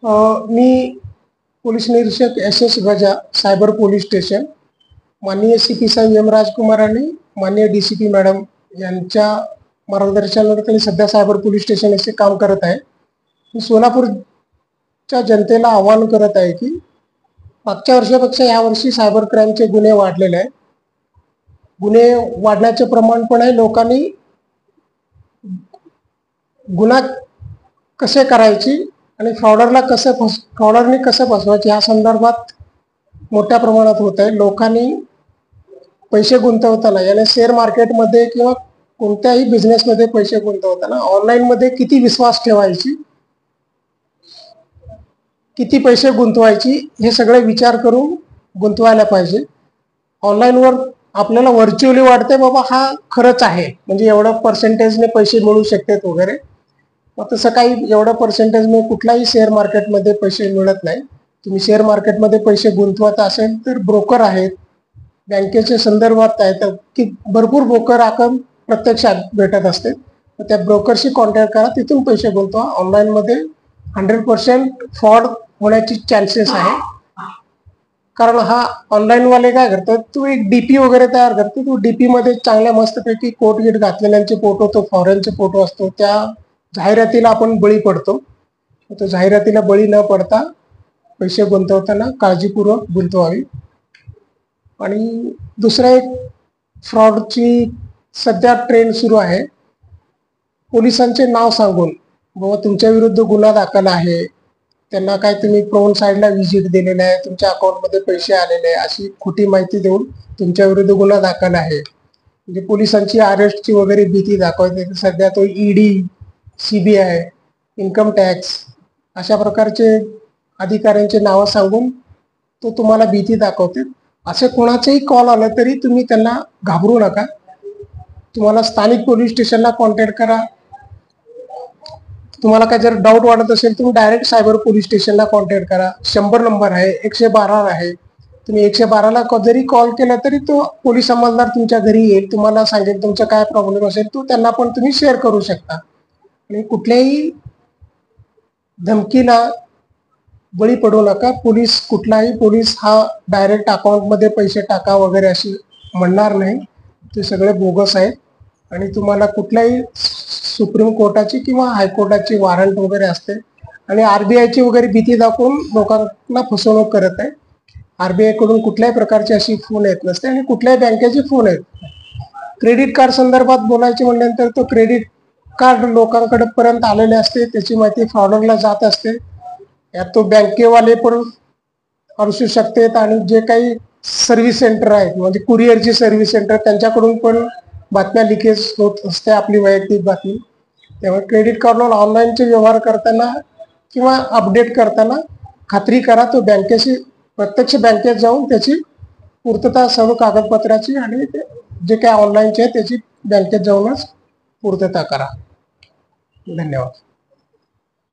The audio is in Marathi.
मी पोलीस निरीक्षक SS Gaja, cyber police station, माननीय CP साहेब M राजकुमार आणि माननीय DCP मॅडम यांच्या मार्गदर्शनाखाली सध्या सायबर पोलीस स्टेशन येथे काम करत आहे. मी सोलापूरच्या जनतेला आवाहन करत आहे की मागच्या वर्षापेक्षा यावर्षी सायबर क्राईमचे गुन्हे वाढलेले आहेत. गुन्हे वाढण्याचे प्रमाण पण आहे. लोकांनी गुन्हा कसे करायची आणि फ्रॉडरने कसं फसवायचे या संदर्भात मोठ्या प्रमाणात होत आहे. लोकांनी पैसे गुंतवताना याने शेअर मार्केटमध्ये किंवा कोणत्याही बिझनेसमध्ये पैसे गुंतवताना ऑनलाईनमध्ये किती विश्वास ठेवायची, किती पैसे गुंतवायची हे सगळे विचार करून गुंतवायला पाहिजे. ऑनलाईनवर आपल्याला व्हर्च्युअली वाटते बाबा हा खरंच आहे, म्हणजे एवढं पर्सेंटेजने पैसे मिळू शकतात वगैरे. मग तसं काही एवढं पर्सेंटेजने कुठलाही शेअर मार्केटमध्ये पैसे मिळत नाही. तुम्ही शेअर मार्केटमध्ये पैसे गुंतवत असेल तर ब्रोकर आहेत, बँकेच्या संदर्भात आहेत की भरपूर ब्रोकर आपण प्रत्यक्षात भेटत असते. त्या ब्रोकरशी कॉन्टॅक्ट करा, तिथून पैसे गुंतवा. ऑनलाईनमध्ये 100% फ्रॉड होण्याची चान्सेस आहे. कारण हा ऑनलाईनवाले काय करतात, तू एक DP वगैरे तयार करतो, तू DP मध्ये चांगल्या मस्तपैकी कोट गिट घातलेल्यांचे फोटो, तो फॉरेनचे फोटो असतो, त्या जाहिरातीला आपण बळी पडतो. तो जाहिरातीला बळी न पडता पैसे गुंतवताना काळजीपूर्वक गुंतवावी. आणि दुसरा एक फ्रॉडची सध्या ट्रेंड सुरू आहे. पोलिसांचे नाव सांगून बाबा तुमच्या विरुद्ध गुन्हा दाखल आहे, त्यांना काय तुम्ही प्रोन साईडला व्हिजिट दिलेलं आहे, तुमच्या अकाउंटमध्ये पैसे आलेले आहे अशी खोटी माहिती देऊन तुमच्या विरुद्ध गुन्हा दाखल आहे, म्हणजे पोलिसांची अरेस्टची वगैरे भीती दाखवते. सध्या तो ED, CBI, इन्कम टॅक्स अशा प्रकारचे अधिकाऱ्यांचे नावं सांगून तो तुम्हाला भीती दाखवते. असे कोणाचेही कॉल आला तरी तुम्ही त्यांना घाबरू नका. तुम्हाला स्थानिक पोलीस स्टेशनला कॉन्टॅक्ट करा. तुम्हाला काय जर डाऊट वाटत असेल तुम्ही डायरेक्ट सायबर पोलीस स्टेशनला कॉन्टॅक्ट करा. 100 नंबर आहे, 112 आहे. तुम्ही 112ला जरी कॉल केला तरी तो पोलीस अंमलदार तुमच्या घरी येईल, तुम्हाला सांगेल तुमचा काय प्रॉब्लेम असेल तो त्यांना पण तुम्ही शेअर करू शकता. आणि कुठल्याही धमकीला बळी पडू नका. कुठलाही पोलीस हा डायरेक्ट अकाउंटमध्ये पैसे टाका वगैरे अशी म्हणणार नाही. ते सगळे बोगस आहेत. आणि तुम्हाला कुठल्याही सुप्रीम कोर्टाची किंवा हायकोर्टाची वॉरंट वगैरे असते. आणि RBIची वगैरे भीती दाखवून लोकांना फसवणूक करत आहे. RBI कडून कुठल्याही प्रकारची अशी फोन येत नसते आणि कुठल्याही बँकेचे फोन येत. क्रेडिट कार्ड संदर्भात बोलायचे म्हटल्यानंतर तो क्रेडिट कार्ड लोकांकडे पर्यंत आलेले असते, त्याची माहिती फ्रॉडरला जात असते. यात तो बँकेवाले पण असू शकतात आणि जे काही सर्व्हिस सेंटर आहेत म्हणजे कुरिअरची सर्व्हिस सेंटर त्यांच्याकडून पण बातम्या लिकेज होत असते, आपली वैयक्तिक बातमी. त्यामुळे क्रेडिट कार्डवर ऑनलाईनचे व्यवहार करताना किंवा अपडेट करताना खात्री करा तो प्रत्यक्ष बँकेत जाऊन त्याची पूर्तता सर्व कागदपत्राची आणि जे काही ऑनलाईनचे आहे त्याची बँकेत जाऊनच पूर्तता करा. धन्यवाद.